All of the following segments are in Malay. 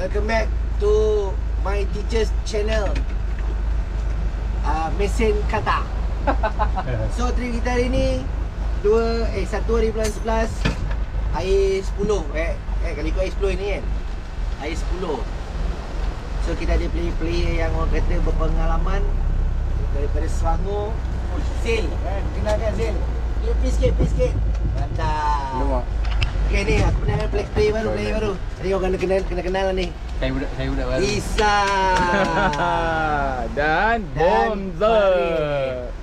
Welcome back to my teacher's channel, Mesin Kata. So trip kita hari ni 1 hari bulan 11, air 10 kali ikut air 10 ni kan, air 10. So kita ada player-player yang orang kata berpengalaman daripada Selangor. Zil, kenalkan Zil. Dia please sikit. Mantap. Okay ni, aku kenal player baru. Tadi orang kena lah ni. Saya budak baru. Isa dan Bomzer.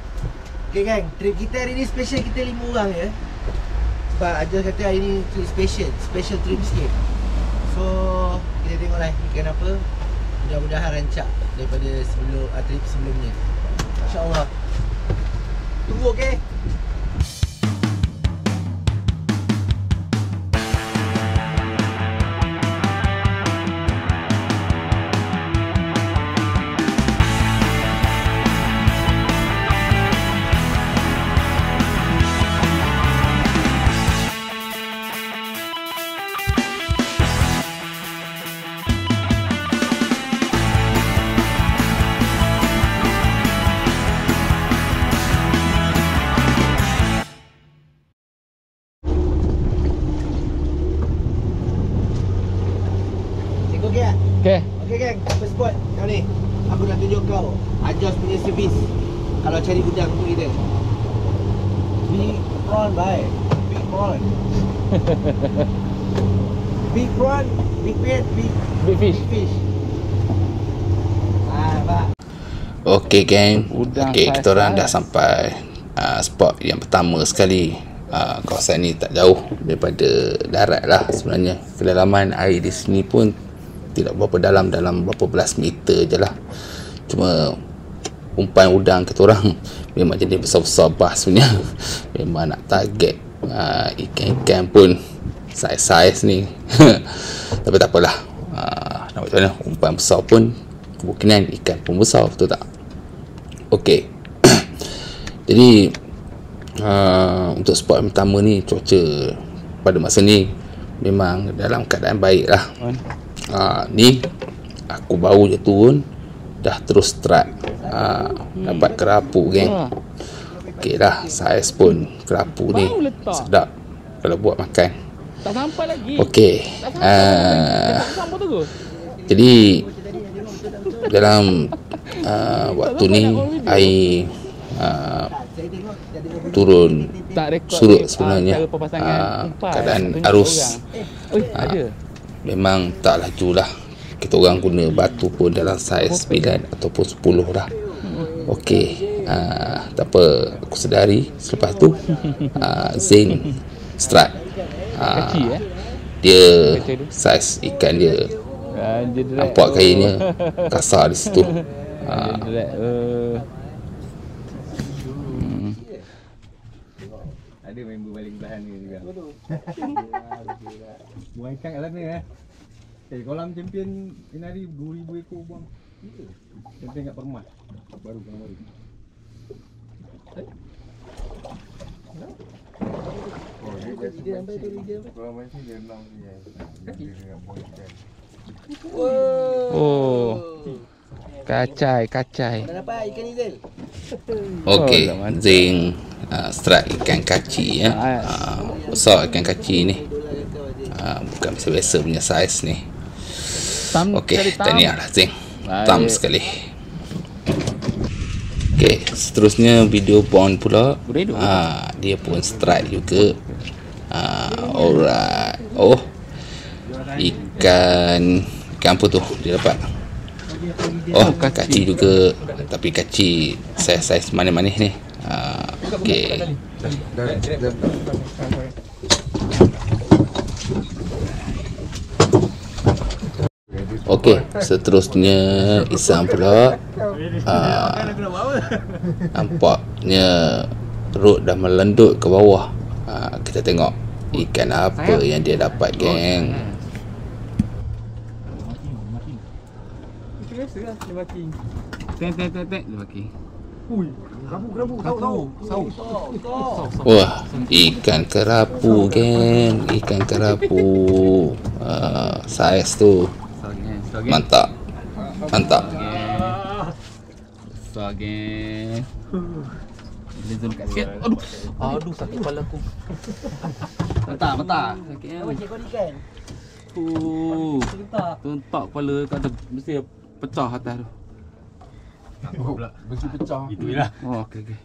Okay gang, trip kita hari ni special, kita 5 orang ya. Sebab Ajaz kata hari ni trip special trip sikit. So kita tengoklah ikan apa. Mudah-mudahan rancak daripada trip sebelumnya. InsyaAllah. Tunggu okey. Okay gang, first spot kau ni. Aku nak tunjuk kau Ajaz punya servis kalau cari udang untuk kita. Big prawn bye. Big prawn. Big prawn, big bait, big fish. Pak. Okay gang, okay, kita orang dah sampai spot yang pertama sekali. Kawasan ni tak jauh daripada darat lah sebenarnya. Kedalaman air di sini pun tidak berapa dalam berapa belas meter je lah. Cuma umpan udang kita orang memang jenis besar-besar bah sebenarnya. Memang nak target ikan-ikan pun saiz-saiz ni. Tapi tak apalah, nak macam mana, umpan besar pun kemungkinan ikan pun besar, betul tak? Ok. Jadi untuk spot yang pertama ni, cuaca pada masa ni memang dalam keadaan baik lah. Ni aku baru je turun dah terus strike, dapat kerapu geng. Ok dah, saiz pun kerapu ni sedap kalau buat makan. Tak sampai lagi. Ok, jadi dalam waktu ni air turun surut sebenarnya. Keadaan arus memang tak laju lah. Kita orang guna batu pun dalam saiz 9 ataupun 10 lah. Okey, tak apa, aku sedari selepas tu Zain strike. Dia saiz ikan dia nampak kainnya kasar di situ. Ada member baling belahan ni juga. Buang ikan kat sana kolam champion Inari 2000 ekor buang. Champion kat Permas. Baru. Dia sampai tu dia. Kolam macam dia 6 dia. Dia dengan buang ikan. Oh. Kacai. Dah dapat ikan ni Zil? Okey, Zain strike ikan kaci ya. Besar ikan kaci ni. Bukan biasa-biasa punya saiz ni. Okey, tahniah lah Zain. Tam sekali. Okey, seterusnya video Bond pula. Dia pun strike juga. Alright. Oh, ikan apa tu dia dapat? Oh, kaci juga. Tapi kaci saiz manis-manis ni. Okey. Okey, seterusnya Isam pula. Nampaknya perut dah melendut ke bawah. Kita tengok ikan apa yang dia dapat geng. Biasa lah dia maki. Tek dia maki. Ui, kerapu tahu. Wah, ikan kerapu geng, ikan kerapu. Saiz tu Mantap. Mantap. Besar geng. Boleh zoom kat sikit. Aduh. Aduh sakit kepala aku. Mentah. Sakit kan. Macam kau ikan. Tentak kepala kat atas. Mesti pecah atas tu. Besi pecah. Itulah. Oh, okey.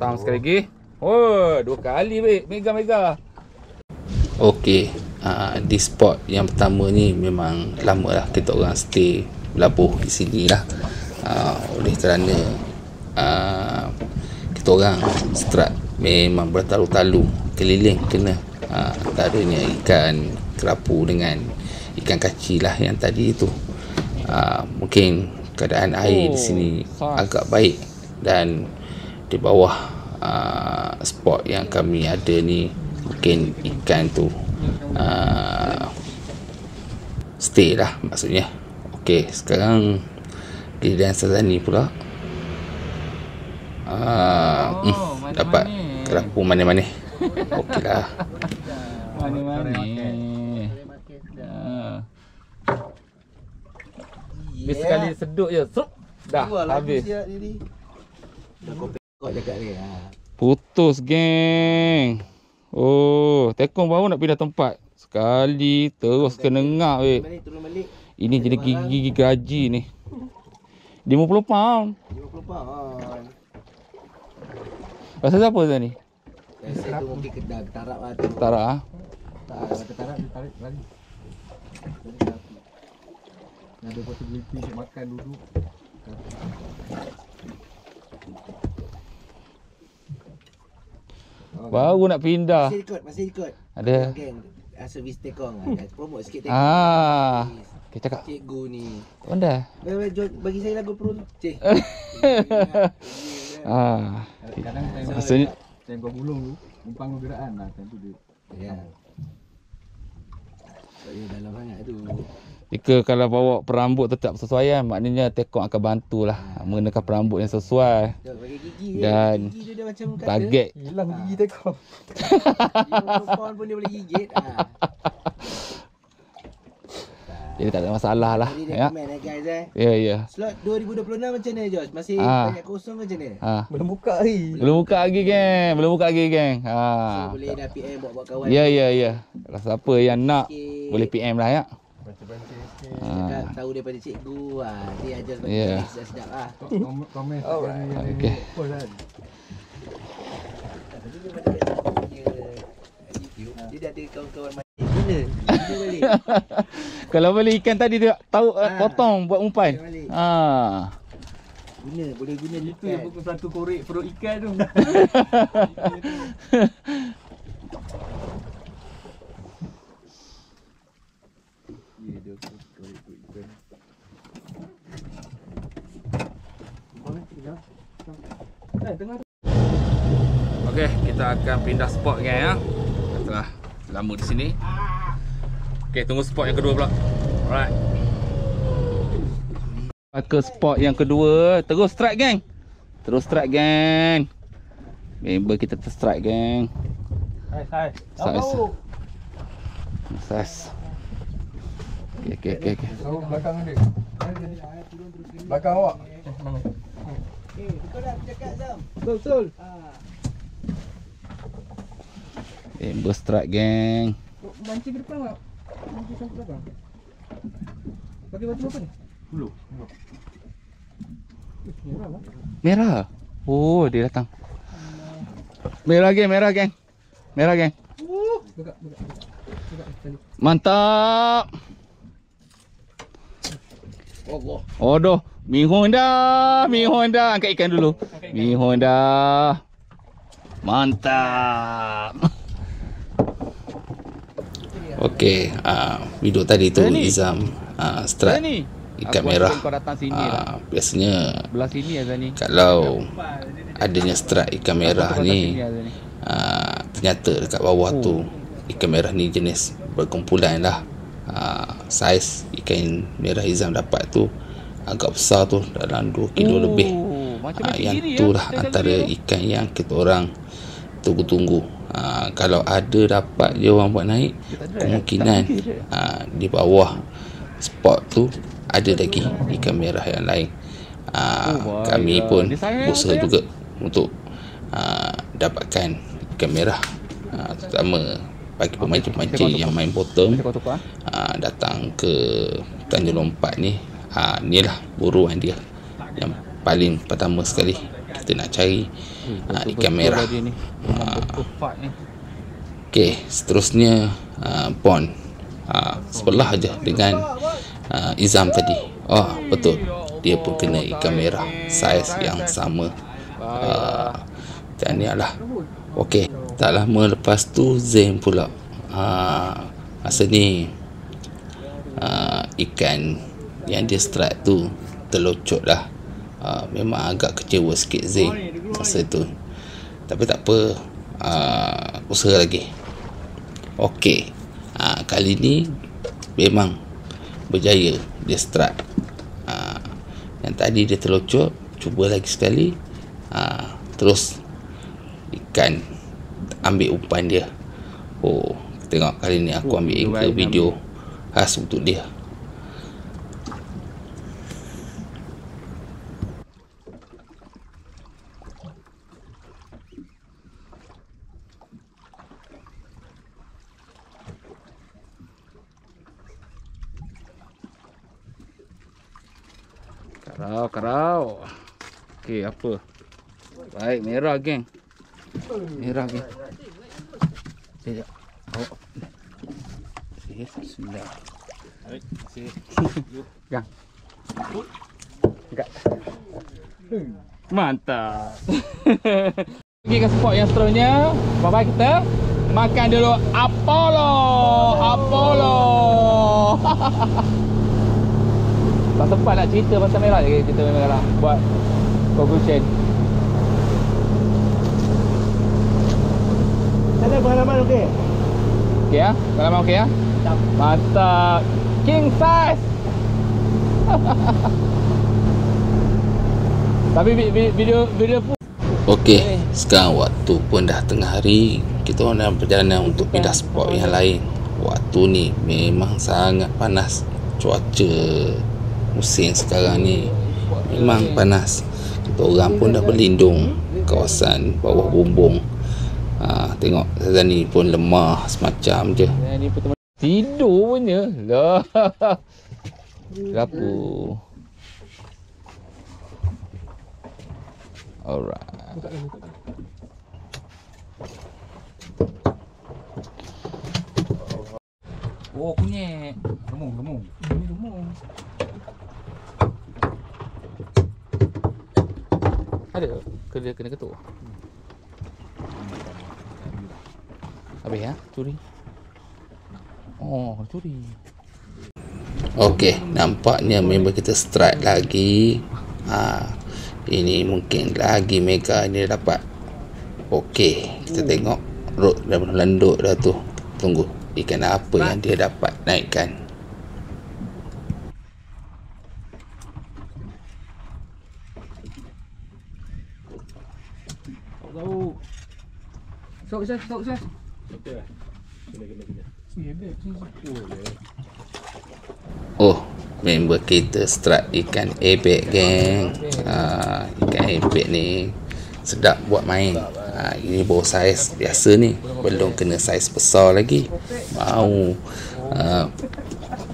Tam sekali lagi. Oh, 2 kali baik. Mega. Okey, di spot yang pertama ni memang lama lah kita orang stay berlabuh di sini lah. Oleh kerana kita orang strat memang bertalu-talu keliling kena antaranya ikan kerapu dengan ikan kaci lah yang tadi tu. Mungkin keadaan air di sini agak baik dan di bawah spot yang kami ada ni mungkin ikan tu stay lah maksudnya. Okey, sekarang giliran Sazani pula. Dapat kerapu mana-mana. Okey lah. Mana-mana. Dia sekali sedut je. Serup. Dah habis. Dah kau cakap ni. Putus geng. Oh, tekong baru nak pindah tempat. Sekali terus kena ngak weh. Turun balik. Ini jadi gigi gaji ni. 50 pound. 50 pound. Pasal siapa tadi ni? Saya tu mungkin ketarap lah tu. Tarak ah. Ketarap dia tarik lari. Ada possibility untuk makan duduk. Baru nak pindah. Masih ikut. Ada. Geng, servis tekong. Promote sikit tekong. Kita cakap. Cikgu ni. Onda. Bagi saya lagu pro. Cik. Kadang Maksudnya time kau gulung tu, numpang geraan lah time tu dia. Ya. Saya dalam sangat tu. jika kalau bawa perambut tetap sesuaian, maknanya tekong akan bantulah mengenakan perambut yang sesuai. Bagi gigi Dan gigi dia macam kata. target. Hilang gigi tekong. Perempuan pun dia boleh gigit. Jadi tak ada masalah lah. Jadi Ya. recommend guys Ya. Slot 2026 macam mana Josh? Masih banyak kosong ke macam mana? Belum buka lagi. Belum buka lagi geng. So boleh dah PM buat kawan. Ya. Kalau siapa yang nak sikit. boleh PM lah ya. Baca-baca sikit. Cakap tahu daripada cikgu dia ajar sebab Ya. dah sedap lah. Komen Okey. post kan. Tadi dia macam kat YouTube. Dia dah ada kawan-kawan mati. Guna. Guna balik. Kalau beli ikan tadi dia tahu potong buat umpan. Balik. Guna. Boleh guna Itu yang pukul satu korek perut ikan tu. Okey, kita akan pindah spot geng ya. Setelah lama di sini. Okey, tunggu spot yang kedua pula. Alright. Ke spot yang kedua, terus strike geng. Member kita terstrike geng. Hai. Sas. Okey. Tahu belakang dia. Belakang awak. Kau dah cakap Zam. Betul. Member strike geng. Mancing ke depan tak? Mancing sampai belakang. Pakai batu apa ni? Belum. Merah. Oh, dia datang. Merah geng. Buka. Mantap. Odoh. Mi Honda. Angkat ikan dulu. Mi Honda. Mantap. Okey, video tadi tu Ni. Izam strike Ni. ikan merah. Kau datang sini lah. Biasanya Belah sini Azani. kalau adanya strike ikan merah ni, Azani. ternyata dekat bawah tu ikan merah ni jenis berkumpulan lah. Saiz ikan merah Izam dapat tu agak besar tu, dalam 2 kilo lebih. Macam Yang tu lah antara ikan yang kita orang tunggu-tunggu Kalau ada dapat je orang buat naik, kemungkinan di bawah spot tu ada lagi ikan merah yang lain. Kami pun berusaha juga untuk dapatkan ikan merah, terutama bagi pemancing-pemancing yang main bottom, datang ke Tanjung Lompat ni. Inilah buruan dia yang paling pertama sekali kita nak cari, ikan merah. Okey, seterusnya pond sebelah aja dengan Izam tadi. Betul, dia pun kena ikan merah saiz yang sama. Tahniahlah. Okey, tak lama lepas tu Zain pula masa ni ikan yang dia strike tu terlocot lah. Memang agak kecewa sikit Zain masa tu, tapi tak apa, usaha lagi. Okey, kali ni memang berjaya dia strike. Yang tadi dia terlocot, cuba lagi sekali, terus ikan ambil umpan dia. Tengok kali ni aku ambil angle video khas untuk dia. Karau. Okey, apa? Baik, merah geng. Merah geng. Sekejap. Bismillah. Gang. Enggak. Mantap. Pergi ke spot yang seterusnya. Bye-bye, kita makan dulu Apollo. Tak sempat nak cerita pasal merah je, cerita merah buat conclusion. Ada pengalaman okey? Okey ya? Pengalaman okey ya? Mantap. King size. Tapi video pun. Okey, sekarang waktu pun dah tengah hari. Kita orang dalam perjalanan untuk pindah spot yang lain. Waktu ni memang sangat panas. Cuaca musim sekarang ni memang panas. Kita orang pun dah berlindung kawasan bawah bumbung. Tengok Zazani pun lemah semacam je. Tidur punya lah. Kenapa? Alright. Kunyit. Gemung. Ada kena ketuk. Habis ya, curi. Curi. Okey, nampaknya member kita strike lagi. Ini mungkin lagi mega dia dapat. Okey, kita tengok rod dah melenduk dah tu. Tunggu ikan apa yang dia dapat naikkan. Tahu. Sok saya. Okey. Kena. Member kita strike ikan ebek geng. Ikan ebek ni sedap buat main. Ini baru saiz biasa ni, belum kena saiz besar lagi. Mau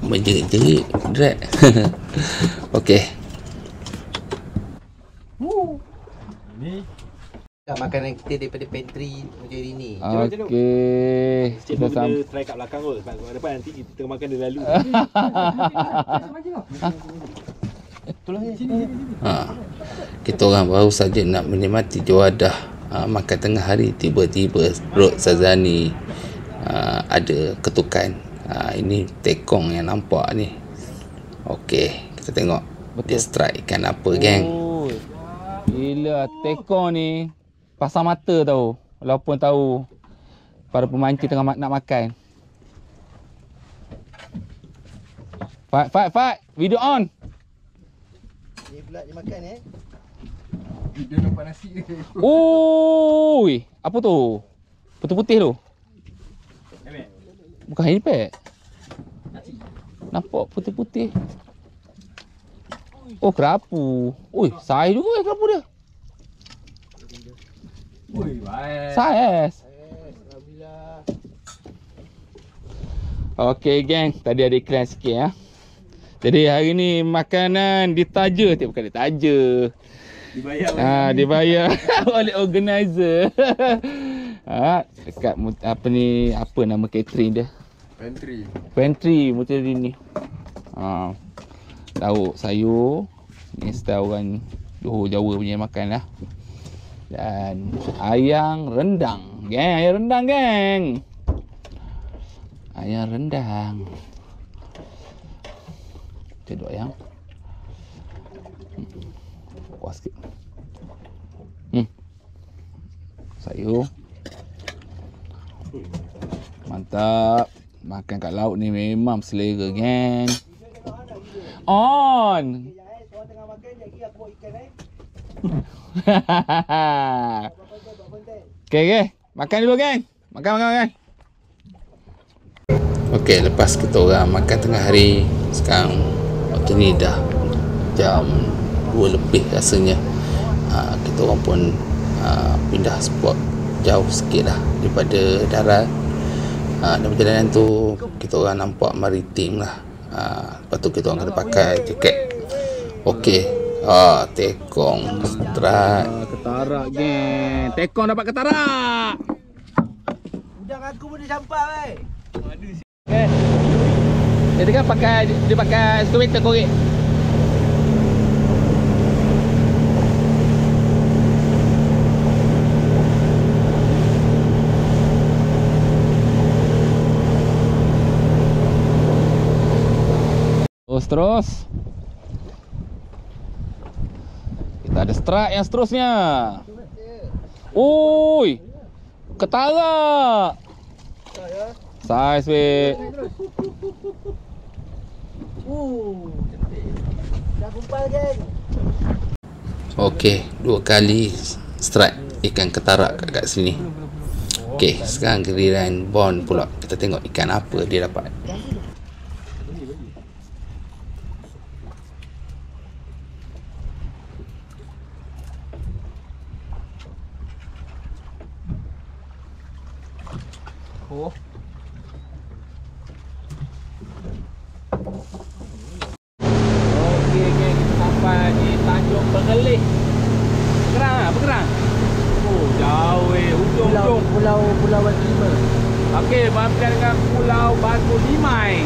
menjerit-jerit drag. Okey. Ni makanan kita daripada pantry macam ni. Okey. Kita sampai try kat belakang kot. Sebab depan nanti kita tengah makan dia lalu. Kita orang baru saja nak menikmati jawadah makan tengah hari, tiba-tiba Rod Zazani ada ketukan. Ini tekong yang nampak ni. Okey, kita tengok dia strike ikan apa geng. Gila, tekong ni pasang mata tahu. Walaupun tahu para pemancing tengah nak makan. Fight. Video on. Ni pula dia makan Dia nampak nasi. Oi, apa tu? Putih-putih tu. Bukan helipad. Nampak putih-putih. Oh, kerapu. Ui, saiz juga kerapu dia. Ui, baik. Saiz. Alhamdulillah. Okey geng, tadi ada iklan sikit ya. Jadi hari ni makanan ditaja, bukan ditaja. Dibayar oleh organizer. Dekat apa ni, apa nama catering dia? Pantry Mutiara ni. Lauk sayur. Ni style orang Johor Jawa punya makan lah. Dan ayam rendang. Geng, ayam rendang geng. Ayam rendang. Cedok ayam. Kuas sikit. Sayur. Mantap. Makan kat laut ni memang selera geng. On. Korang tengah makan, jadi aku bawa ikan Okay. Makan dulu geng. Makan. Okey, lepas kita orang makan tengah hari, sekarang waktu ni dah jam 2 lebih rasanya. Kita orang pun pindah spot jauh sikit lah daripada darat. Dan perjalanan tu kita orang nampak maritim lah. Lepas tu kita orang kena pakai jaket. Okey. Tekong strike. Ketarak geng. Tekong dapat ketarak. Udang aku pun dia campak weh. Okay. Dia kan dia pakai skuter korek. Terus kita ada strike yang seterusnya. Oi, ketarak. Saiz weh. Cantik. Dah kumpal geng. Okey, 2 kali strike ikan ketarak kat sini. Okey, sekarang giliran Bon pula. Kita tengok ikan apa dia dapat. Oh. Okey geng, kita sampai di Tanjung Pengelih. Bergerang. Oh, jauh ujung. Pulau Batu Lima. Okey, berhadapan dengan Pulau Batu Limai.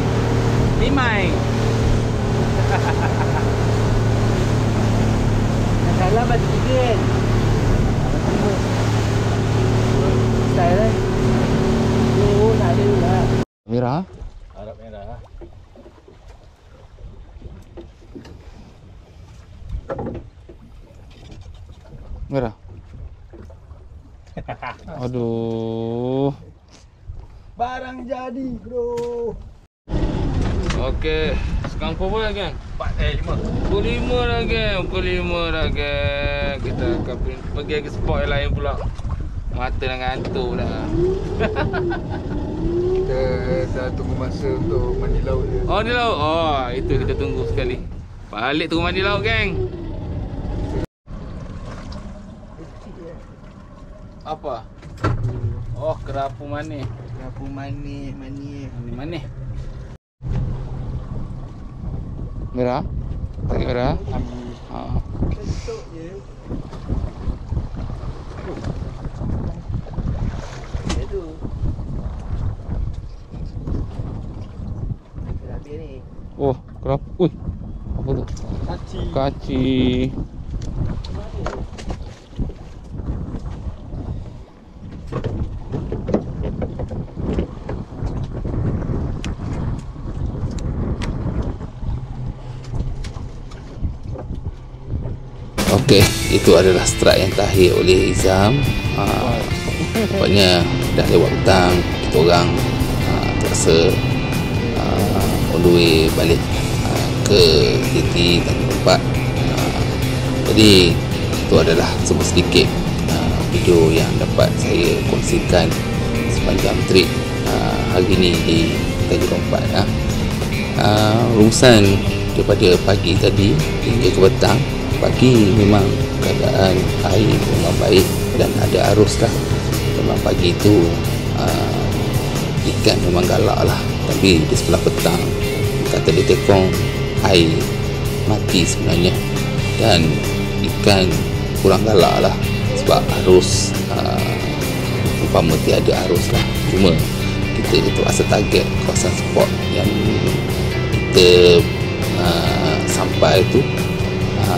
Yang salah Batu Tiga kan? Batu Lima. Style lah. Oh, nak ada lah. Merah. Harap merah. Merah. Aduh. Barang jadi, bro. Okey, sekarang pukul berapa geng? 5. Pukul 5 dah geng. Kita akan pergi ke spot yang lain pula. Mata dah ngantuk dah. Kita dah tunggu masa untuk mandi laut je. Oh, di laut. Oh, itu kita tunggu sekali. Balik tunggu mandi laut geng. Apa? Oh, kerapu manis. Kerapu manis. Manis. Merah? Tak merah? Kentuk je. Dia tu. Habis ni. Oh, kerapu. Ui. Apa tu? Kaci. Okey, itu adalah strike yang terakhir oleh Izam. Nampaknya dah lewat petang. Kita orang terpaksa on the way balik ke City Tanjung Tempat. Jadi itu adalah semua sedikit video yang dapat saya kongsikan sepanjang trip hari ni di Tajuk Rompat. Rumusan daripada pagi tadi hingga ke petang. Pagi memang keadaan air memang baik dan ada arus lah. Memang pagi tu ikan memang galak lah, tapi di sebelah petang kata dia tekong air mati sebenarnya, dan ikan kurang galak lah sebab arus umpama tiada arus lah. Cuma kita itu asal target kawasan spot yang kita sampai tu,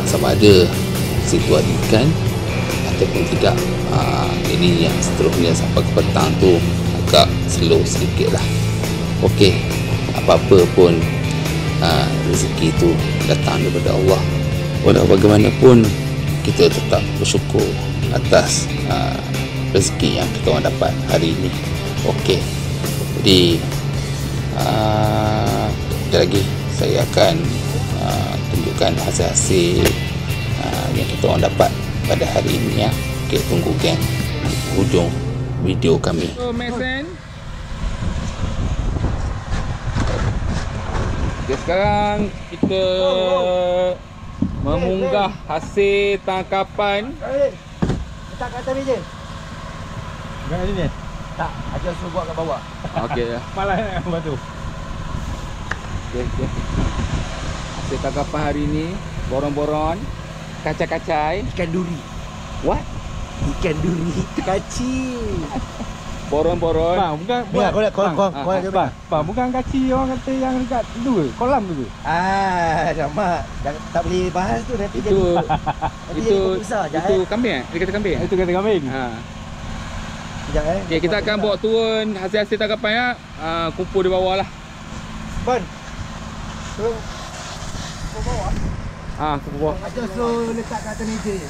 sama ada situ ada ikan ataupun tidak. Ini yang seterusnya sampai ke petang tu agak slow sedikit lah. Okey, apa-apa pun rezeki tu datang daripada Allah. Walau bagaimanapun kita tetap bersyukur atas rezeki yang kita orang dapat hari ini. Okey, jadi sekali lagi saya akan tunjukkan hasil-hasil yang kita orang dapat pada hari ini ya. Okey, tunggu geng hujung video kami. So Mason, okay, sekarang kita memunggah hasil tangkapan. Letak kat atas meja. Jangan sini. Tak, aja suruh buat kat bawah. Okey. Malah nak buat tu. Okey. Hasil tangkapan hari ni boron-boron, kacai-kacai, Ikan duri. what? Ikan duri kecil. Boron-boron. Bang, bukan Bang, bang, bukan kaci orang kata yang dekat tu ke? Kolam tu ke? Sama. Tak boleh bahas tu nanti Itu nanti itu jadi kopi besar. itu kambing eh? Dia kata kambing. Itu kata kambing. Ha. Sekejap Okey, kita akan bawa turun hasil-hasil tangkapan ya. Kumpul di bawah lah. Bon. Tolong. Ke bawah. Kumpul bawah. Aja suruh letak kat atas meja je.